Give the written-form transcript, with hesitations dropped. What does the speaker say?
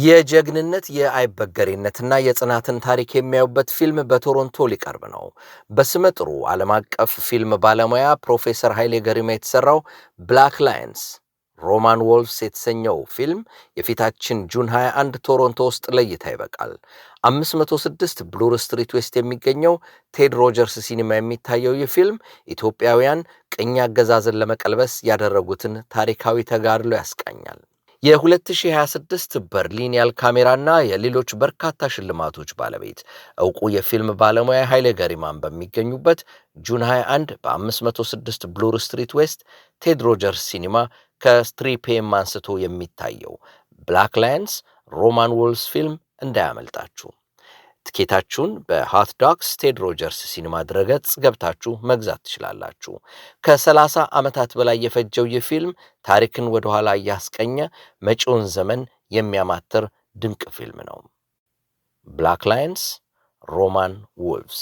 የጀግንነት የአይበገሬነትና የጽናትን ታሪክ የሚያዩበት ፊልም በቶሮንቶ ሊቀርብ ነው። በስመጥሩ ዓለም አቀፍ ፊልም ባለሙያ ፕሮፌሰር ኃይሌ ገሪማ የተሰራው ብላክ ላየንስ ሮማን ወልቭስ የተሰኘው ፊልም የፊታችን ጁን 21 ቶሮንቶ ውስጥ ለእይታ ይበቃል። 506 ብሉር ስትሪት ዌስት የሚገኘው ቴድ ሮጀርስ ሲኒማ የሚታየው ይህ ፊልም ኢትዮጵያውያን ቅኝ አገዛዝን ለመቀልበስ ያደረጉትን ታሪካዊ ተጋድሎ ያስቃኛል። የ2026 በርሊን ካሜራና የሌሎች በርካታ ሽልማቶች ባለቤት ዕውቁ የፊልም ባለሙያ ኃይሌ ገሪማን በሚገኙበት ጁን 21 በ506 ብሉር ስትሪት ዌስት ቴድ ሮጀርስ ሲኒማ ከ3 ፒኤም አንስቶ የሚታየው ብላክ ላየንስ ሮማን ወልቭስ ፊልም እንዳያመልጣችሁ። ትኬታችሁን በሆት ዶክስ ቴድ ሮጀርስ ሲኒማ ድረገጽ ገብታችሁ መግዛት ትችላላችሁ። ከ30 ዓመታት በላይ የፈጀው ይህ ፊልም ታሪክን ወደ ኋላ እያስቀኘ መጪውን ዘመን የሚያማትር ድንቅ ፊልም ነው። ብላክ ላየንስ ሮማን ወልቭስ